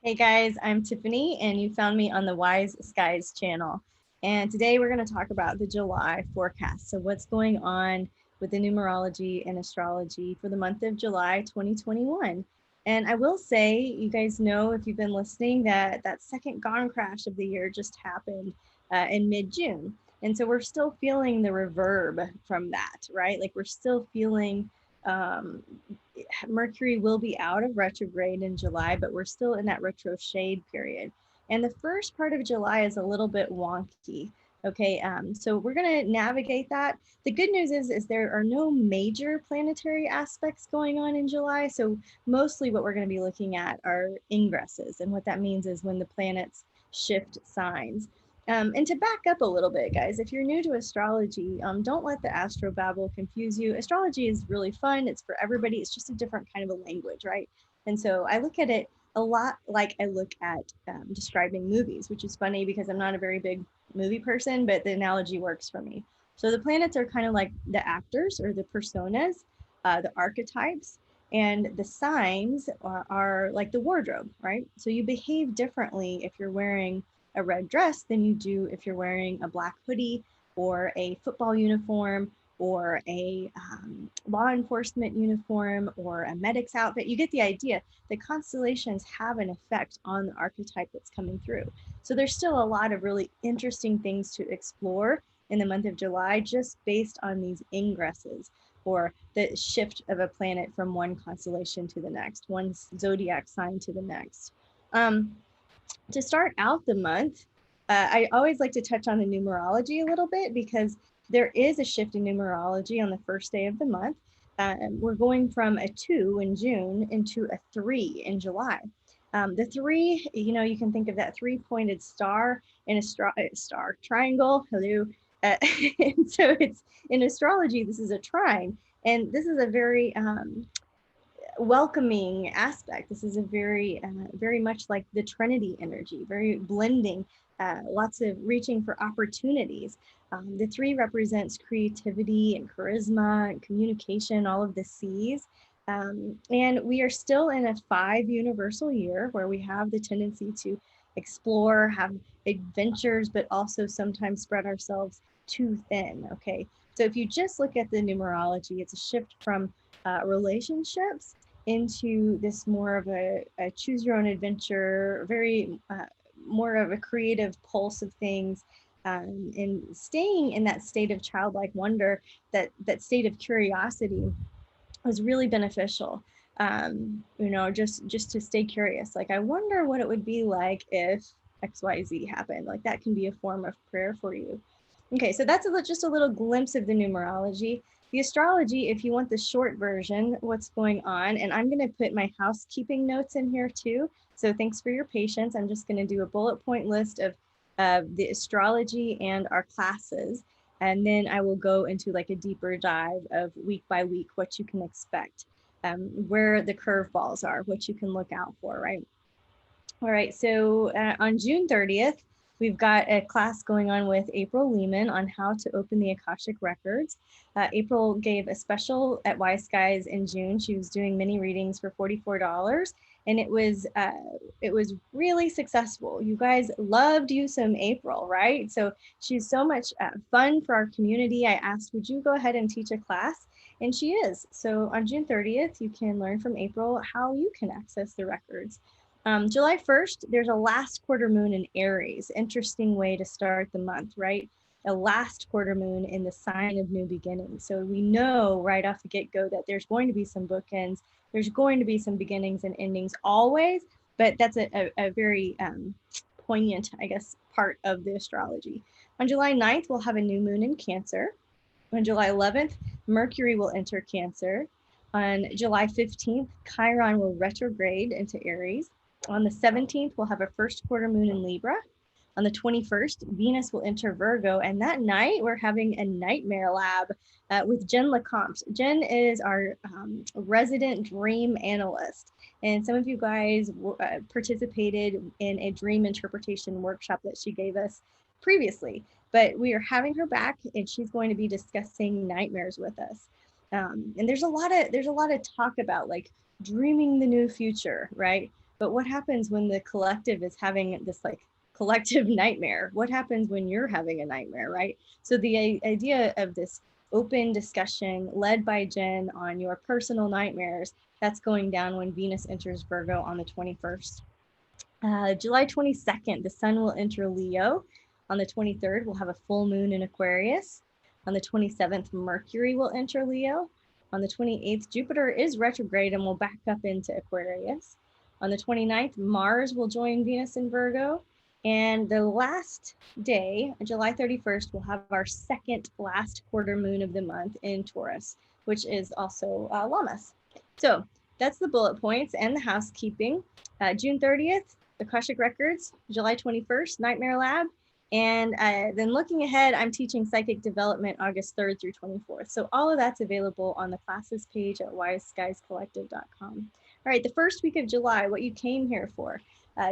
Hey guys, I'm Tiffany, and you found me on the Wise Skies channel. And today we're going to talk about the July forecast. So, what's going on with the numerology and astrology for the month of July 2021? And I will say, you guys know if you've been listening, that that second gone crash of the year just happened in mid-June. And so we're still feeling the reverb from that, right? Like we're still feeling um, Mercury will be out of retrograde in July, but we're still in that retro shade period. And the first part of July is a little bit wonky. Okay, so we're going to navigate that. The good news is there are no major planetary aspects going on in July. So mostly what we're going to be looking at are ingresses. And what that means is when the planets shift signs. And to back up a little bit, guys, if you're new to astrology, don't let the astrobabble confuse you. Astrology is really fun. It's for everybody. It's just a different kind of a language, right? And so I look at it a lot like I look at describing movies, which is funny because I'm not a very big movie person, but the analogy works for me. So the planets are kind of like the actors or the personas, the archetypes, and the signs are like the wardrobe, right? So you behave differently if you're wearing a red dress than you do if you're wearing a black hoodie or a football uniform or a law enforcement uniform or a medic's outfit. You get the idea. The constellations have an effect on the archetype that's coming through. So there's still a lot of really interesting things to explore in the month of July just based on these ingresses or the shift of a planet from one constellation to the next, one zodiac sign to the next. To start out the month, I always like to touch on the numerology a little bit because there is a shift in numerology on the first day of the month. We're going from a 2 in June into a 3 in July. The 3, you can think of that three-pointed star in a star triangle. Hello. Uh, and so it's in astrology, this is a trine. And this is a very welcoming aspect. This is a very much like the Trinity energy, very blending, lots of reaching for opportunities. The 3 represents creativity and charisma and communication, all of the C's. And we are still in a 5 universal year where we have the tendency to explore, have adventures, but also sometimes spread ourselves too thin. Okay. So if you just look at the numerology, it's a shift from relationships into this more of a choose your own adventure, very more of a creative pulse of things, and staying in that state of childlike wonder, that state of curiosity was really beneficial. Just to stay curious. Like, I wonder what it would be like if XYZ happened. Like, that can be a form of prayer for you. Okay, so that's just a little glimpse of the numerology. The astrology, if you want the short version, what's going on, and I'm going to put my housekeeping notes in here too. So thanks for your patience. I'm just going to do a bullet point list of the astrology and our classes. And then I will go into like a deeper dive of week by week what you can expect, where the curveballs are, what you can look out for, right? All right, so on June 30th, we've got a class going on with April Lehman on how to open the Akashic records. April gave a special at Wise Skies in June. She was doing mini readings for $44, and it was really successful. You guys loved you some April, right? So she's so much fun for our community. I asked, would you go ahead and teach a class? And she is. So on June 30th, you can learn from April how you can access the records. July 1st, there's a last quarter moon in Aries. Interesting way to start the month, right? A last quarter moon in the sign of new beginnings. So we know right off the get-go that there's going to be some bookends. There's going to be some beginnings and endings always, but that's a very poignant, I guess, part of the astrology. On July 9th, we'll have a new moon in Cancer. On July 11th, Mercury will enter Cancer. On July 15th, Chiron will retrograde into Aries. On the 17th, we'll have a first quarter moon in Libra. On the 21st, Venus will enter Virgo. And that night, we're having a nightmare lab with Jen LeCompte. Jen is our resident dream analyst. And some of you guys participated in a dream interpretation workshop that she gave us previously. But we are having her back, and she's going to be discussing nightmares with us. And there's a lot of talk about like dreaming the new future, right? But what happens when the collective is having this like collective nightmare? What happens when you're having a nightmare, right? So the idea of this open discussion led by Jen on your personal nightmares, that's going down when Venus enters Virgo on the 21st. July 22nd, the sun will enter Leo. On the 23rd, we'll have a full moon in Aquarius. On the 27th, Mercury will enter Leo. On the 28th, Jupiter is retrograde and will back up into Aquarius. On the 29th, Mars will join Venus in Virgo. And the last day, July 31st, we'll have our second last quarter moon of the month in Taurus, which is also Lammas. So that's the bullet points and the housekeeping. June 30th, Akashic Records, July 21st, Nightmare Lab. And then looking ahead, I'm teaching Psychic Development August 3rd through 24th. So all of that's available on the classes page at wiseskiescollective.com. All right, the first week of July, what you came here for.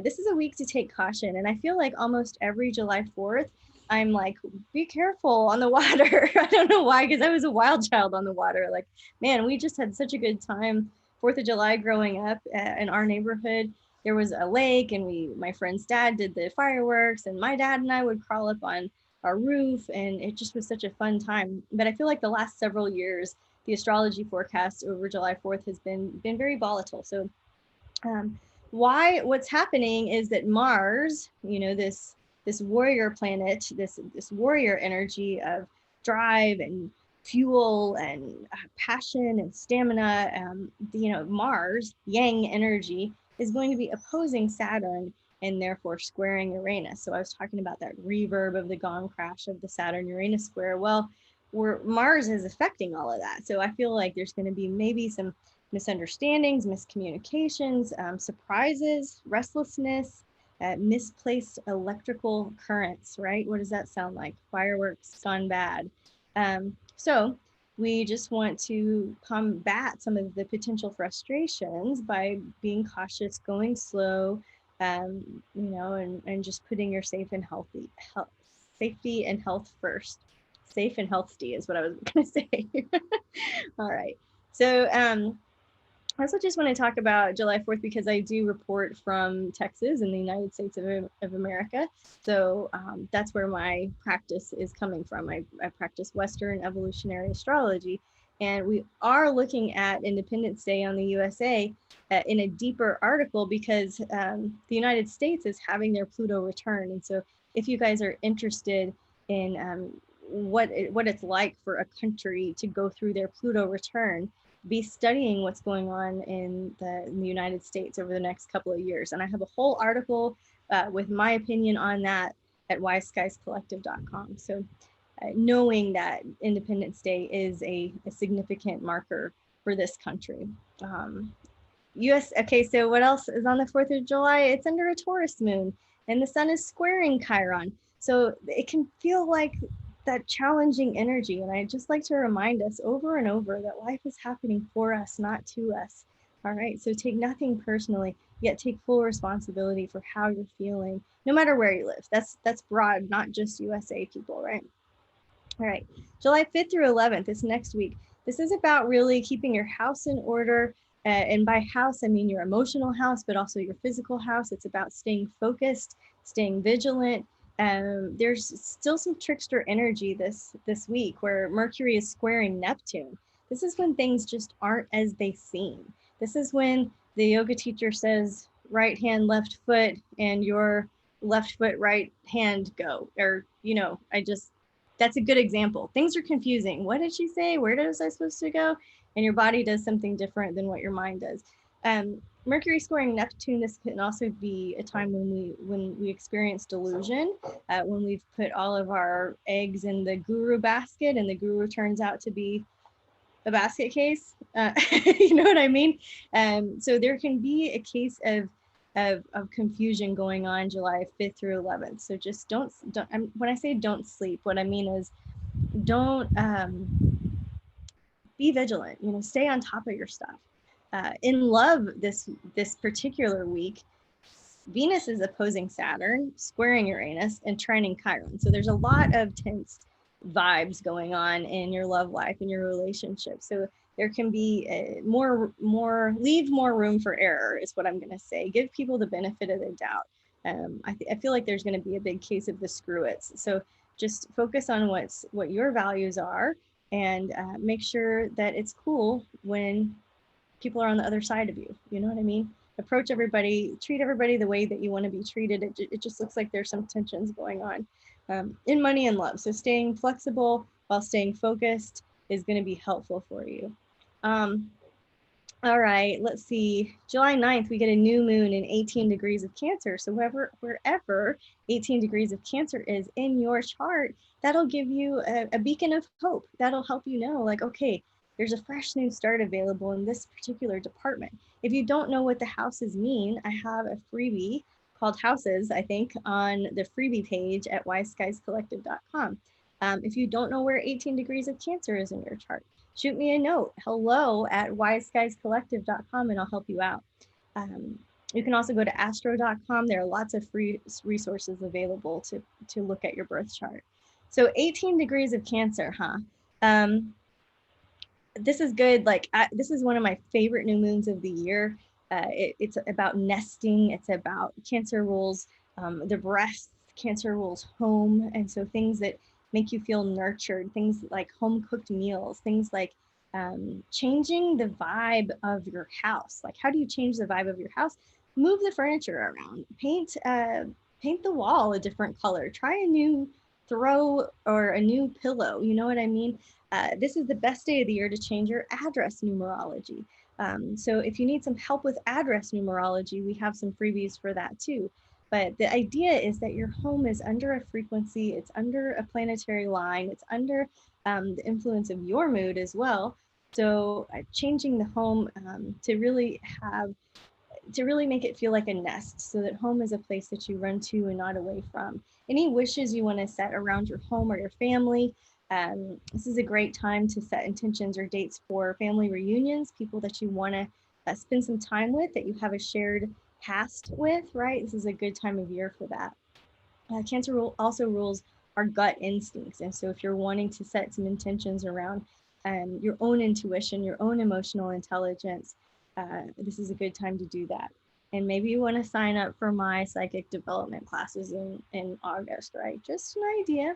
This is a week to take caution. And I feel like almost every July 4th, I'm like, be careful on the water. I don't know why, because I was a wild child on the water. Like, man, we just had such a good time 4th of July growing up in our neighborhood. There was a lake and my friend's dad did the fireworks and my dad and I would crawl up on our roof and it just was such a fun time. But I feel like the last several years, the astrology forecast over July 4th has been very volatile. So what's happening is that Mars, this warrior planet, this warrior energy of drive and fuel and passion and stamina, Mars, yang energy, is going to be opposing Saturn and therefore squaring Uranus. So I was talking about that reverb of the gong crash of the Saturn-Uranus square. Well, Mars is affecting all of that. So I feel like there's going to be maybe some misunderstandings, miscommunications, surprises, restlessness, misplaced electrical currents, right? What does that sound like? Fireworks gone bad. So we just want to combat some of the potential frustrations by being cautious, going slow, and just putting your safety and health first. Safe and healthy is what I was going to say. All right. So I also just want to talk about July 4th because I do report from Texas in the United States of America. So that's where my practice is coming from. I practice Western evolutionary astrology. And we are looking at Independence Day on the USA in a deeper article because the United States is having their Pluto return. And so if you guys are interested in what it's like for a country to go through their Pluto return, be studying what's going on in the United States over the next couple of years. And I have a whole article with my opinion on that at wiseskiescollective.com. So knowing that Independence Day is a significant marker for this country. Okay, so what else is on the 4th of July? It's under a Taurus moon and the sun is squaring Chiron. So it can feel like that challenging energy. And I just like to remind us over and over that life is happening for us, not to us. All right, so take nothing personally, yet take full responsibility for how you're feeling, no matter where you live. That's broad, not just USA people, right? All right, July 5th through 11th, this next week. This is about really keeping your house in order. And by house, I mean your emotional house, but also your physical house. It's about staying focused, staying vigilant. There's still some trickster energy this week where Mercury is squaring Neptune. This is when things just aren't as they seem. This is when the yoga teacher says right hand, left foot, and your left foot, right hand go. Or, that's a good example. Things are confusing. What did she say? Where was I supposed to go? And your body does something different than what your mind does. Mercury squaring Neptune, this can also be a time when we experience delusion, when we've put all of our eggs in the guru basket and the guru turns out to be a basket case. You know what I mean? So there can be a case of confusion going on July 5th through 11th. So just don't when I say don't sleep, what I mean is don't be vigilant, stay on top of your stuff. In love this particular week, Venus is opposing Saturn, squaring Uranus, and trining Chiron. So there's a lot of tense vibes going on in your love life, in your relationship. So there can be leave more room for error is what I'm going to say. Give people the benefit of the doubt. I feel like there's going to be a big case of the screw it's. So just focus on what your values are, and make sure that it's cool when people are on the other side of you. You know what I mean? Approach everybody, treat everybody the way that you want to be treated. It just looks like there's some tensions going on in money and love. So staying flexible while staying focused is going to be helpful for you. All right, let's see. July 9th, we get a new moon in 18 degrees of Cancer. So wherever 18 degrees of Cancer is in your chart, that'll give you a beacon of hope. That'll help you know, like, okay, there's a fresh new start available in this particular department. If you don't know what the houses mean, I have a freebie called Houses, I think, on the freebie page at wiseskiescollective.com. If you don't know where 18 degrees of Cancer is in your chart, shoot me a note, hello@wiseskiescollective.com, and I'll help you out. You can also go to astro.com. There are lots of free resources available to look at your birth chart. So 18 degrees of Cancer, huh? This is good. This is one of my favorite new moons of the year. It's about nesting. It's about Cancer rules the breast. Cancer rules home. And so things that make you feel nurtured, things like home cooked meals, things like changing the vibe of your house. Like, how do you change the vibe of your house? Move the furniture around, paint the wall a different color, try a new throw or a new pillow. You know what I mean? This is the best day of the year to change your address numerology. So if you need some help with address numerology, we have some freebies for that too. But the idea is that your home is under a frequency, it's under a planetary line, it's under the influence of your mood as well. So changing the home to really make it feel like a nest, so that home is a place that you run to and not away from. Any wishes you want to set around your home or your family, this is a great time to set intentions or dates for family reunions, people that you want to spend some time with, that you have a shared past with, right? This is a good time of year for that. Cancer also rules our gut instincts. And so if you're wanting to set some intentions around your own intuition, your own emotional intelligence, this is a good time to do that. And maybe you want to sign up for my psychic development classes in August, right? Just an idea.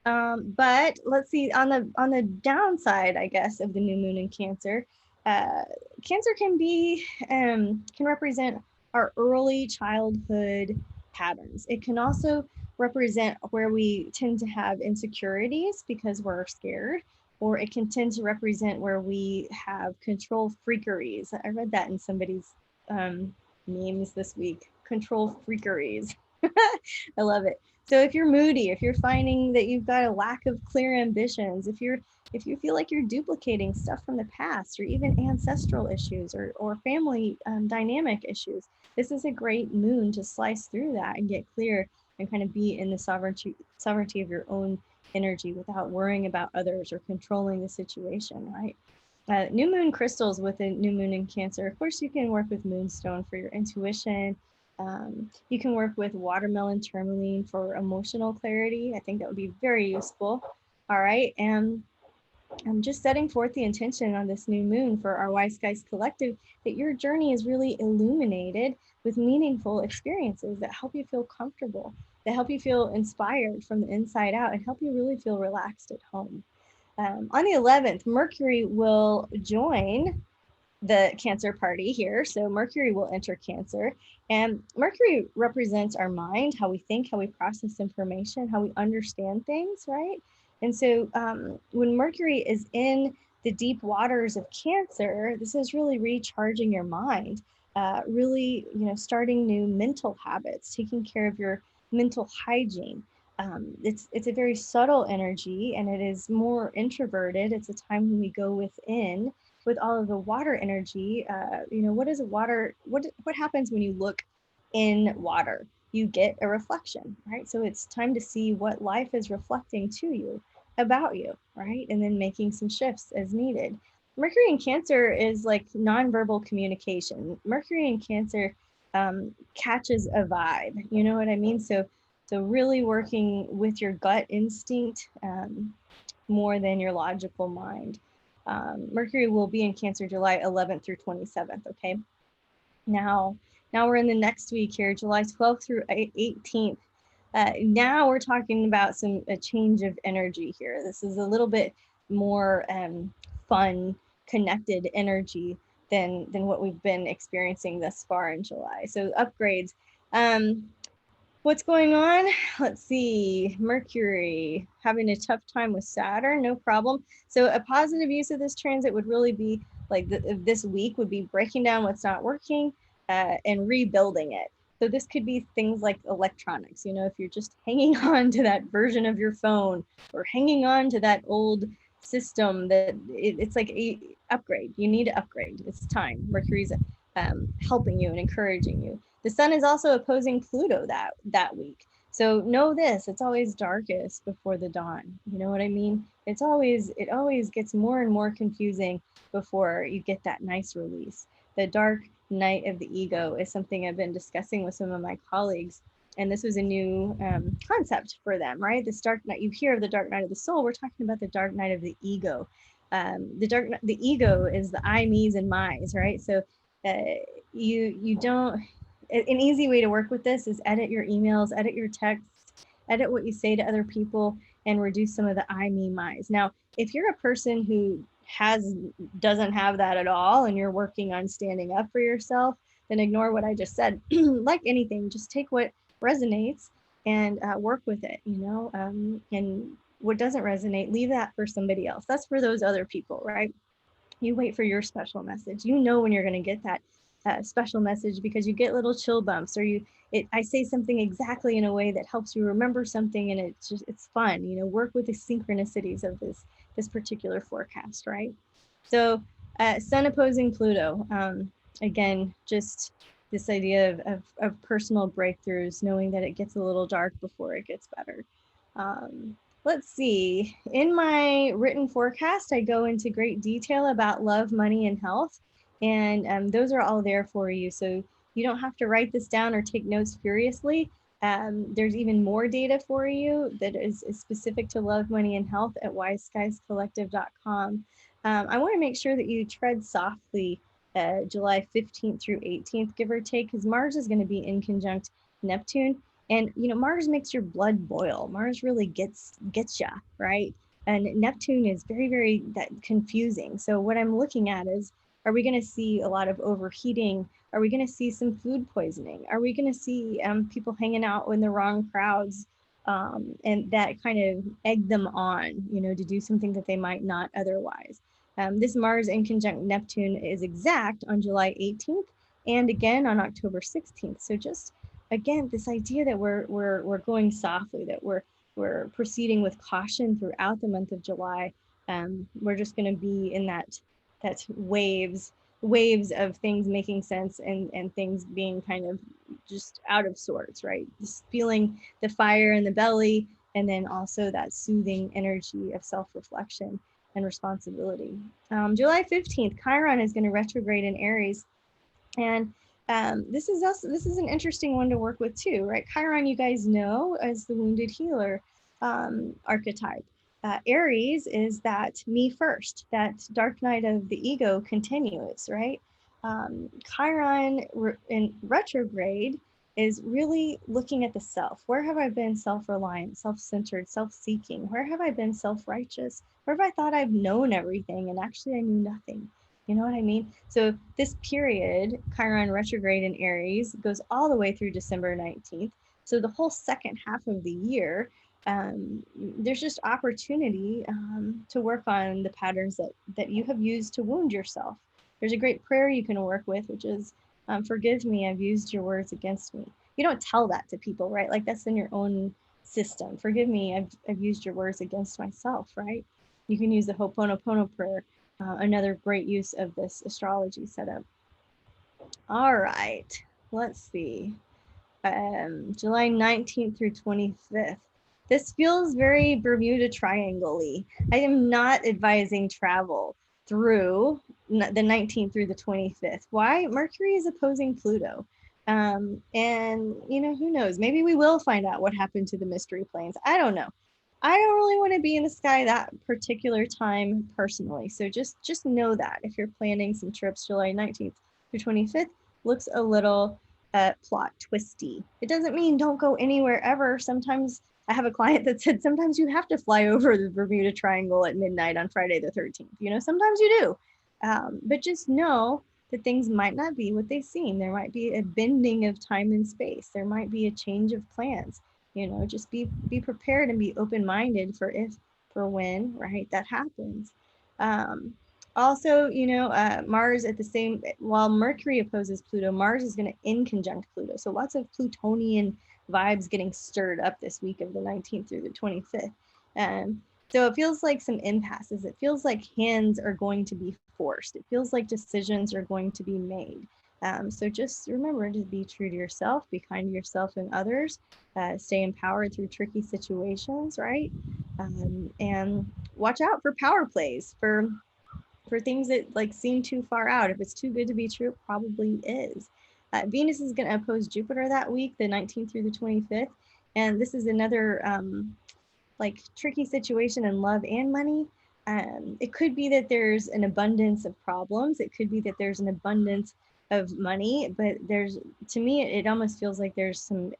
But let's see, on the downside, I guess, of the new moon in Cancer, Cancer can represent our early childhood patterns. It can also represent where we tend to have insecurities because we're scared, or it can tend to represent where we have control freakeries. I read that in somebody's memes this week. Control freakeries. I love it. So if you're moody, if you're finding that you've got a lack of clear ambitions, if you feel like you're duplicating stuff from the past, or even ancestral issues or family dynamic issues, this is a great moon to slice through that and get clear and kind of be in the sovereignty of your own energy without worrying about others or controlling the situation, right? New moon crystals with a new moon in Cancer. Of course, you can work with moonstone for your intuition. You can work with watermelon tourmaline for emotional clarity. I think that would be very useful. All right. And I'm just setting forth the intention on this new moon for our Wise Skies Collective that your journey is really illuminated with meaningful experiences that help you feel comfortable, that help you feel inspired from the inside out, and help you really feel relaxed at home. On the 11th, Mercury will join the Cancer party here. So Mercury will enter Cancer, and Mercury represents our mind, how we think, how we process information, how we understand things, right? And so when Mercury is in the deep waters of Cancer, this is really recharging your mind, really, starting new mental habits, taking care of your mental hygiene. It's a very subtle energy, and it is more introverted. It's a time when we go within. With all of the water energy, what is a water? What happens when you look in water? You get a reflection, right? So it's time to see what life is reflecting to you about you, right? And then making some shifts as needed. Mercury in Cancer is like nonverbal communication. Mercury in Cancer catches a vibe. You know what I mean? So really working with your gut instinct more than your logical mind. Mercury will be in Cancer July 11th through 27th. Okay. Now we're in the next week here, July 12th through 18th. Now we're talking about a change of energy here. This is a little bit more fun, connected energy than what we've been experiencing thus far in July. So upgrades. What's going on? Let's see. Mercury having a tough time with Saturn, no problem. So a positive use of this transit would really be like this week would be breaking down what's not working and rebuilding it. So this could be things like electronics. You know, if you're just hanging on to that version of your phone or hanging on to that old system, that it's like a upgrade. You need to upgrade. It's time. Mercury's helping you and encouraging you. The sun is also opposing Pluto that week. So know this, it's always darkest before the dawn. You know what I mean? It always gets more and more confusing before you get that nice release. The dark night of the ego is something I've been discussing with some of my colleagues. And this was a new concept for them, right? This dark night, you hear of the dark night of the soul. We're talking about the dark night of the ego. The ego is the I, me's, and my's, right? So you don't, an easy way to work with this is edit your emails, edit your texts, edit what you say to other people, and reduce some of the I, me, my's. Now, if you're a person who doesn't have that at all and you're working on standing up for yourself, then ignore what I just said. Like anything, just take what resonates and work with it, you know, and what doesn't resonate, leave that for somebody else. That's for those other people, right? You wait for your special message. You know when you're going to get that special message because you get little chill bumps, or I say something exactly in a way that helps you remember something, and it's fun. You know, work with the synchronicities of this particular forecast, right? So, Sun opposing Pluto. Again, just this idea of personal breakthroughs, knowing that it gets a little dark before it gets better. Let's see. In my written forecast, I go into great detail about love, money, and health. And those are all there for you. So you don't have to write this down or take notes furiously. There's even more data for you that is specific to love, money, and health at wiseskiescollective.com. I want to make sure that you tread softly July 15th through 18th, give or take, because Mars is going to be in conjunct Neptune. And, you know, Mars makes your blood boil. Mars really gets ya, right? And Neptune is very, very confusing. So what I'm looking at is, are we going to see a lot of overheating? Are we going to see some food poisoning? Are we going to see people hanging out in the wrong crowds and that kind of egg them on, you know, to do something that they might not otherwise? This Mars in conjunct Neptune is exact on July 18th and again on October 16th. So just again, this idea that we're going softly, that we're proceeding with caution throughout the month of July. We're just going to be in that waves of things making sense and things being kind of just out of sorts, right? Just feeling the fire in the belly, and then also that soothing energy of self-reflection and responsibility. July 15th, Chiron is going to retrograde in Aries, and this is an interesting one to work with too, right? Chiron, you guys know, as the wounded healer archetype. Aries is that me first, that dark night of the ego continuous, right? Chiron in retrograde is really looking at the self. Where have I been self-reliant, self-centered, self-seeking? Where have I been self-righteous? Where have I thought I've known everything and actually I knew nothing? You know what I mean? So this period, Chiron retrograde in Aries, goes all the way through December 19th. So the whole second half of the year, there's just opportunity to work on the patterns that you have used to wound yourself. There's a great prayer you can work with, which is, forgive me, I've used your words against me. You don't tell that to people, right? Like that's in your own system. Forgive me, I've used your words against myself, right? You can use the Ho'oponopono prayer, another great use of this astrology setup. All right, let's see. July 19th through 25th. This feels very Bermuda Triangle-y. I am not advising travel through the 19th through the 25th. Why? Mercury is opposing Pluto. And, you know, who knows? Maybe we will find out what happened to the mystery planes. I don't know. I don't really want to be in the sky that particular time personally. So just know that if you're planning some trips, July 19th through 25th looks a little plot twisty. It doesn't mean don't go anywhere ever. Sometimes I have a client that said sometimes you have to fly over the Bermuda Triangle at midnight on Friday the 13th. You know, sometimes you do. But just know that things might not be what they seem. There might be a bending of time and space. There might be a change of plans. You know, just be prepared and be open-minded for when, right, that happens. Also, you know, Mars at the same, while Mercury opposes Pluto, Mars is going to inconjunct Pluto. So lots of Plutonian vibes getting stirred up this week of the 19th through the 25th. So it feels like some impasses. It feels like hands are going to be forced. It feels like decisions are going to be made. So just remember to be true to yourself, be kind to yourself and others, stay empowered through tricky situations, right? And watch out for power plays, for things that like seem too far out. If it's too good to be true, it probably is. Venus is going to oppose Jupiter that week, the 19th through the 25th. And this is another like tricky situation in love and money. It could be that there's an abundance of problems. It could be that there's an abundance of money, but to me, it almost feels like there's some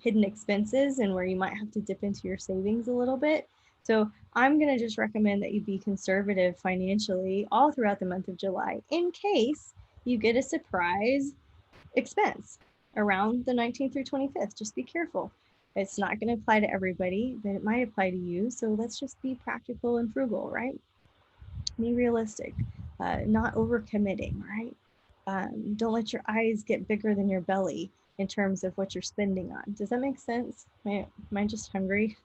hidden expenses and where you might have to dip into your savings a little bit. So I'm going to just recommend that you be conservative financially all throughout the month of July in case you get a surprise expense around the 19th through 25th. Just be careful. It's not going to apply to everybody, but it might apply to you. So let's just be practical and frugal, right? Be realistic, not overcommitting, right? Don't let your eyes get bigger than your belly in terms of what you're spending on. Does that make sense? Am I just hungry?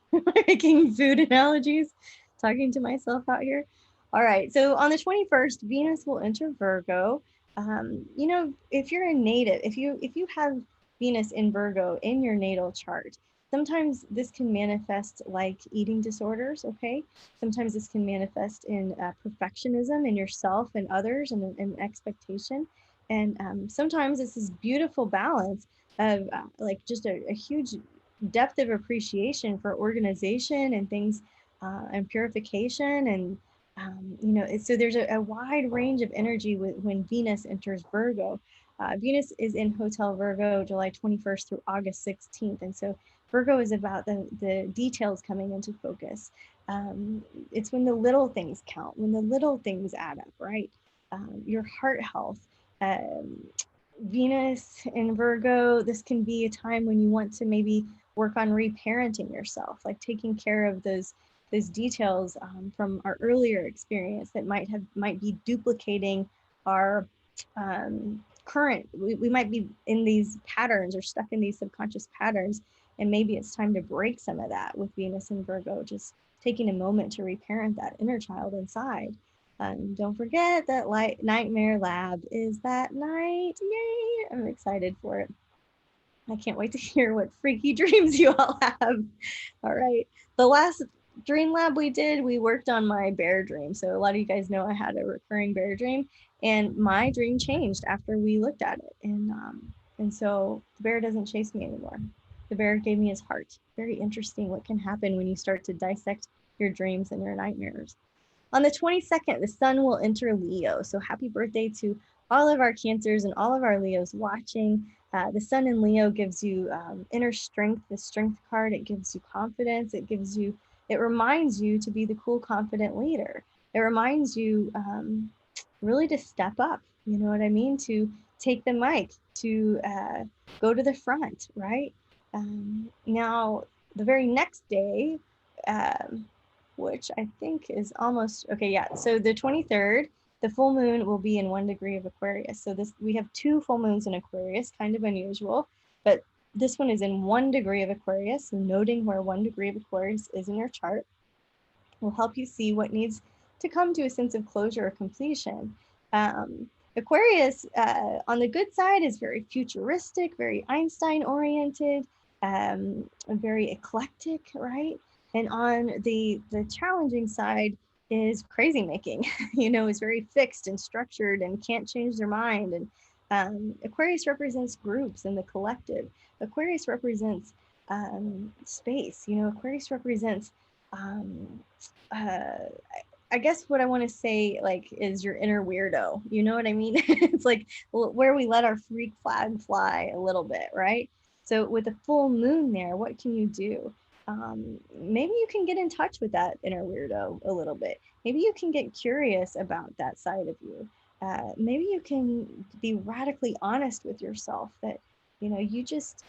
Making food analogies, talking to myself out here. All right, so on the 21st, Venus will enter Virgo. You know, if you're a native, if you have Venus in Virgo in your natal chart, sometimes this can manifest like eating disorders, okay? Sometimes this can manifest in perfectionism in yourself and others and expectation. And sometimes it's this beautiful balance of like just a huge depth of appreciation for organization and things and purification. And, you know, so there's a wide range of energy when Venus enters Virgo. Venus is in Hotel Virgo July 21st through August 16th. And so Virgo is about the details coming into focus. It's when the little things count, when the little things add up, right? Your heart health. Venus in Virgo, this can be a time when you want to maybe work on reparenting yourself, like taking care of those details from our earlier experience that might be duplicating our current. We might be in these patterns or stuck in these subconscious patterns, and maybe it's time to break some of that with Venus and Virgo, just taking a moment to reparent that inner child inside. Don't forget that Nightmare Lab is that night. Yay! I'm excited for it. I can't wait to hear what freaky dreams you all have. All right. The last dream lab we did, we worked on my bear dream. So a lot of you guys know I had a recurring bear dream, and my dream changed after we looked at it. And so the bear doesn't chase me anymore. The bear gave me his heart. Very interesting what can happen when you start to dissect your dreams and your nightmares. On the 22nd, the sun will enter Leo. So happy birthday to all of our Cancers and all of our Leos watching. The sun in Leo gives you inner strength, the strength card. It gives you confidence. It reminds you to be the cool, confident leader. It reminds you really to step up. You know what I mean? To take the mic, to go to the front, right? Now, the very next day, which I think is almost, okay, yeah. So the 23rd, the full moon will be in 1 degree of Aquarius. So we have 2 full moons in Aquarius, kind of unusual, but this one is in 1 degree of Aquarius. So noting where 1 degree of Aquarius is in your chart will help you see what needs to come to a sense of closure or completion. Aquarius, on the good side, is very futuristic, very Einstein oriented, very eclectic, right? And on the challenging side is crazy making, you know, is very fixed and structured and can't change their mind. And Aquarius represents groups and the collective. Aquarius represents space. You know, Aquarius represents, um, uh, I guess what I want to say, like, is your inner weirdo. You know what I mean? It's like where we let our freak flag fly a little bit, right? So with a full moon there, what can you do? Maybe you can get in touch with that inner weirdo a little bit. Maybe you can get curious about that side of you. Maybe you can be radically honest with yourself that, you know, you just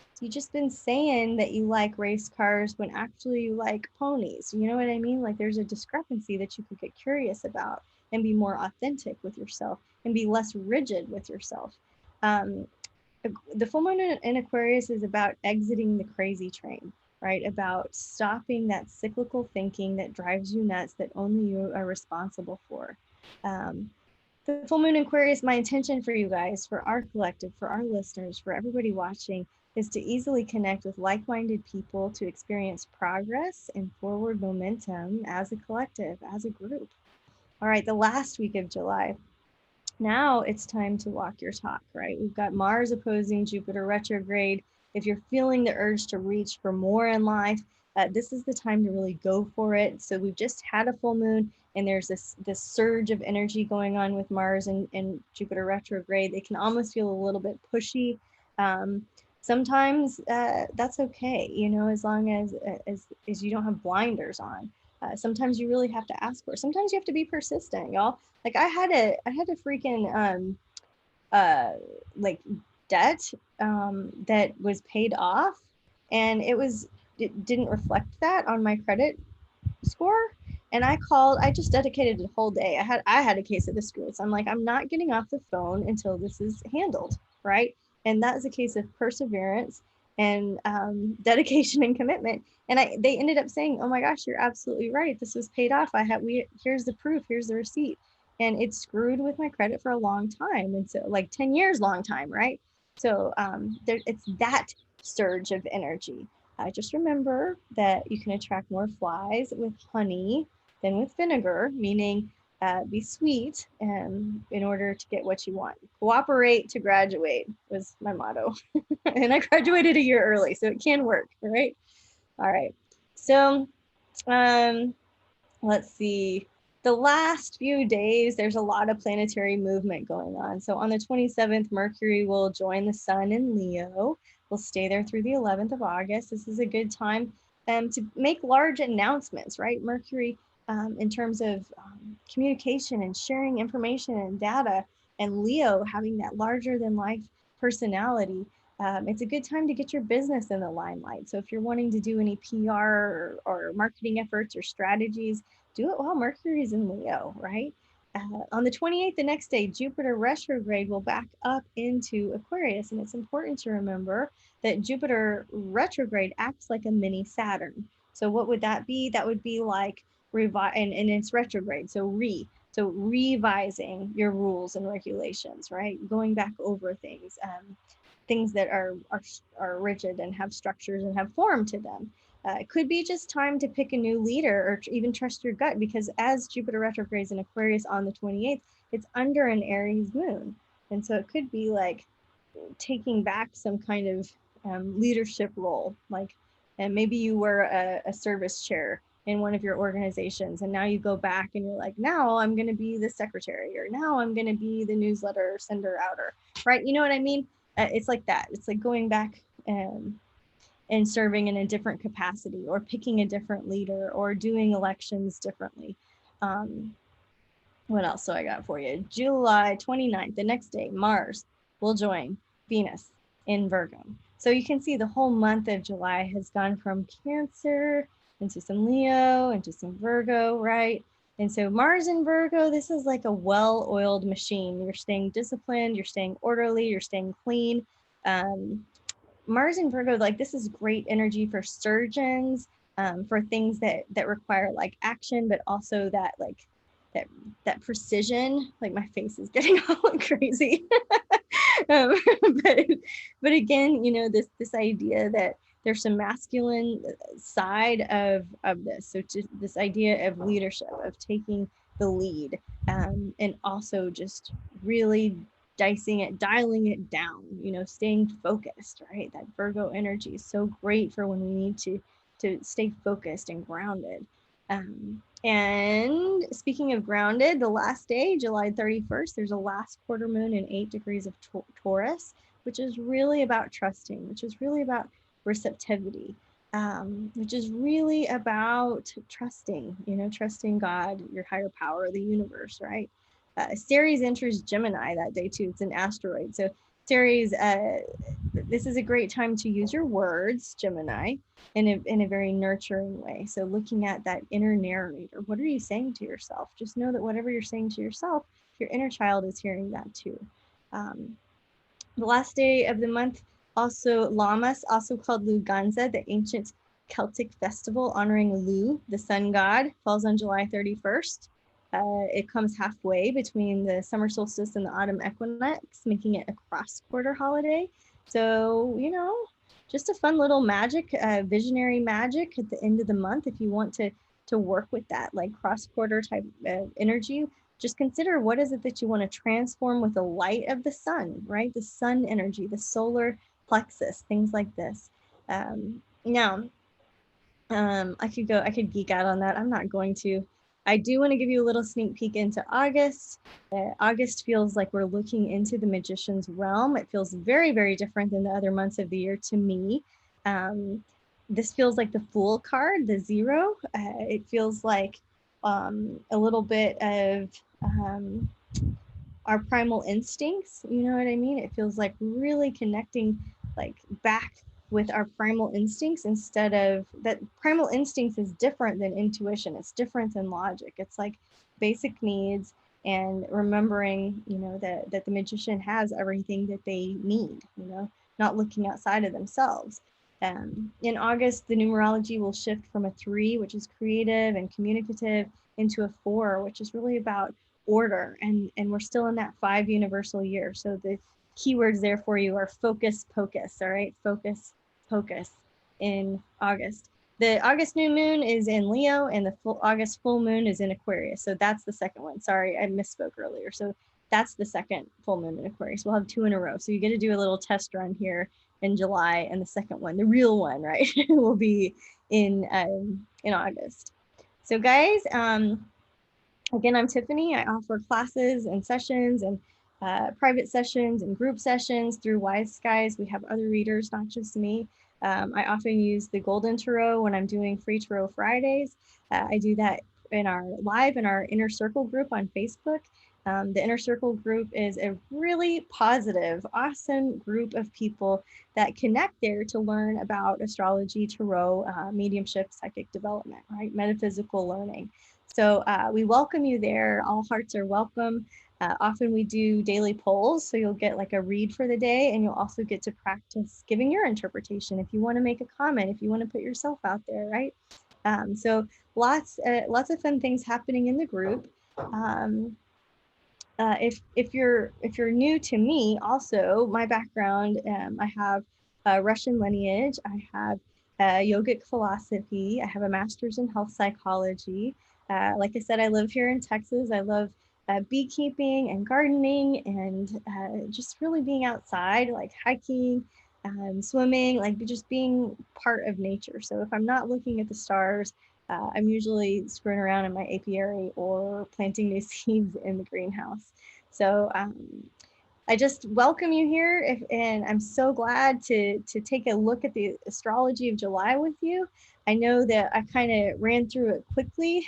been saying that you like race cars when actually you like ponies. You know what I mean? Like there's a discrepancy that you could get curious about and be more authentic with yourself and be less rigid with yourself. Um, the full moon in Aquarius is about exiting the crazy train, right? About stopping that cyclical thinking that drives you nuts that only you are responsible for. Um, the full moon in Aquarius, my intention for you guys, for our collective, for our listeners, for everybody watching, is to easily connect with like-minded people to experience progress and forward momentum as a collective, as a group. All right, the last week of July. Now it's time to walk your talk, right? We've got Mars opposing Jupiter retrograde. If you're feeling the urge to reach for more in life, this is the time to really go for it. So we've just had a full moon, and there's this surge of energy going on with Mars and Jupiter retrograde. They can almost feel a little bit pushy. Sometimes that's okay, you know, as long as you don't have blinders on. Sometimes you really have to ask for it. Sometimes you have to be persistent, y'all. Like I had a freaking like debt that was paid off, and it didn't reflect that on my credit score. And I just dedicated a whole day. I had a case of the screws. I'm like, I'm not getting off the phone until this is handled, right? And that is a case of perseverance and dedication and commitment. And they ended up saying, oh my gosh, you're absolutely right. This was paid off. Here's the proof, here's the receipt. And it screwed with my credit for a long time. And so like 10 years, long time, right? So it's that surge of energy. Just remember that you can attract more flies with honey than with vinegar, meaning be sweet in order to get what you want. Cooperate to graduate was my motto. And I graduated a year early, so it can work, right? All right. So let's see. The last few days, there's a lot of planetary movement going on. So on the 27th, Mercury will join the sun in Leo. We'll stay there through the 11th of August. This is a good time to make large announcements, right? Mercury, in terms of communication and sharing information and data, and Leo having that larger than life personality. It's a good time to get your business in the limelight. So if you're wanting to do any PR or marketing efforts or strategies, do it while Mercury is in Leo, right? On the 28th, the next day, Jupiter retrograde will back up into Aquarius. And it's important to remember that Jupiter retrograde acts like a mini Saturn. So what would that be? That would be like and it's retrograde. So revising your rules and regulations, right? Going back over things, things that are rigid and have structures and have form to them. It could be just time to pick a new leader or even trust your gut, because as Jupiter retrogrades in Aquarius on the 28th, it's under an Aries moon. And so it could be like taking back some kind of leadership role. Like, and maybe you were a service chair in one of your organizations, and now you go back and you're like, now I'm going to be the secretary, or now I'm going to be the newsletter sender outer, right? You know what I mean? It's like that. It's like going back and serving in a different capacity, or picking a different leader, or doing elections differently. What else do I got for you? July 29th, the next day, Mars will join Venus in Virgo. So you can see the whole month of July has gone from Cancer into some Leo, into some Virgo, right? And so Mars in Virgo, this is like a well-oiled machine. You're staying disciplined, you're staying orderly, you're staying clean. Mars in Virgo, like this is great energy for surgeons, for things that require like action, but also that like that precision. Like my face is getting all crazy. um, but but again, you know, this idea that there's some masculine side of this. So just this idea of leadership, of taking the lead, and also just really dicing it, dialing it down, staying focused, right? That Virgo energy is so great for when we need to stay focused and grounded. And speaking of grounded, the last day, July 31st, there's a last quarter moon in 8 degrees of Taurus, which is really about trusting, which is really about receptivity, which is really about trusting, trusting God, your higher power, the universe, right? Ceres enters Gemini that day too. It's an asteroid. So Ceres, this is a great time to use your words, Gemini, in a very nurturing way. So looking at that inner narrator, what are you saying to yourself? Just know that whatever you're saying to yourself, your inner child is hearing that too. The last day of the month, also Lammas, also called Luganza, the ancient Celtic festival honoring Lu, the sun god, falls on July 31st. It comes halfway between the summer solstice and the autumn equinox, making it a cross-quarter holiday. So, just a fun little magic, visionary magic at the end of the month. If you want to work with that, like cross-quarter type of energy, just consider what is it that you want to transform with the light of the sun, right? The sun energy, the solar plexus, things like this. Now, I could geek out on that. I'm not going to. I do want to give you a little sneak peek into August. August feels like we're looking into the magician's realm. It feels very, very different than the other months of the year to me. This feels like the Fool card, the 0. It feels like a little bit of our primal instincts. You know what I mean? It feels like really connecting like back with our primal instincts, instead of that. Primal instincts is different than intuition. It's different than logic. It's like basic needs, and remembering, that the magician has everything that they need, not looking outside of themselves. In August, the numerology will shift from a 3, which is creative and communicative, into a 4, which is really about order. And we're still in that 5 universal year. So the keywords there for you are focus, pocus. All right, focus, focus in August. The August new moon is in Leo, and the August full moon is in Aquarius. So that's the second one. Sorry, I misspoke earlier. So that's the second full moon in Aquarius. We'll have 2 in a row. So you get to do a little test run here in July, and the second one, the real one, right, will be in August. So guys, again, I'm Tiffany. I offer classes and sessions and private sessions and group sessions through Wise Skies. We have other readers, not just me. I often use the Golden Tarot when I'm doing free Tarot Fridays. I do that in our Inner Circle group on Facebook. The Inner Circle group is a really positive, awesome group of people that connect there to learn about astrology, tarot, mediumship, psychic development, right? Metaphysical learning. So we welcome you there. All hearts are welcome. Often we do daily polls, so you'll get like a read for the day, and you'll also get to practice giving your interpretation if you want to make a comment, if you want to put yourself out there, right? So lots of fun things happening in the group. If you're new to me, also my background, I have a Russian lineage. I have yogic philosophy. I have a master's in health psychology. Like I said, I live here in Texas. I love beekeeping and gardening, and just really being outside, like hiking, swimming, like just being part of nature. So if I'm not looking at the stars, I'm usually screwing around in my apiary or planting new seeds in the greenhouse. So I just welcome you here, and I'm so glad to take a look at the astrology of July with you. I know that I kind of ran through it quickly.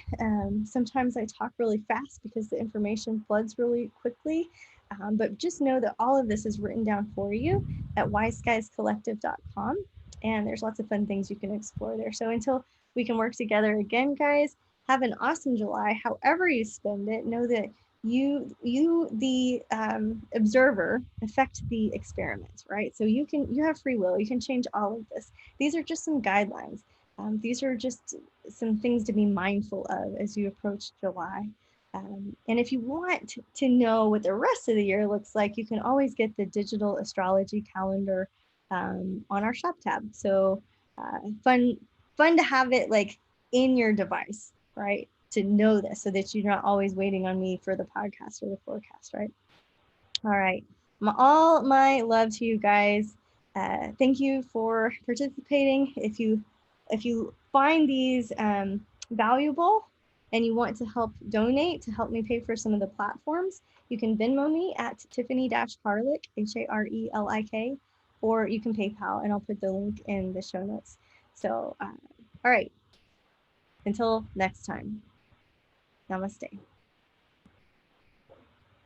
Sometimes I talk really fast because the information floods really quickly. But just know that all of this is written down for you at wiseguyscollective.com. And there's lots of fun things you can explore there. So until we can work together again, guys, have an awesome July. However you spend it, know that you the observer, affect the experiment, right? So you have free will. You can change all of this. These are just some guidelines. These are just some things to be mindful of as you approach July. And if you want to know what the rest of the year looks like, you can always get the digital astrology calendar on our shop tab. So fun to have it like in your device, right? To know this, so that you're not always waiting on me for the podcast or the forecast, right? All right. all my love to you guys. Thank you for participating. If you find these valuable and you want to help donate to help me pay for some of the platforms, you can Venmo me at Tiffany-Harlick, Harelijk, or you can PayPal, and I'll put the link in the show notes. So, all right, until next time, namaste.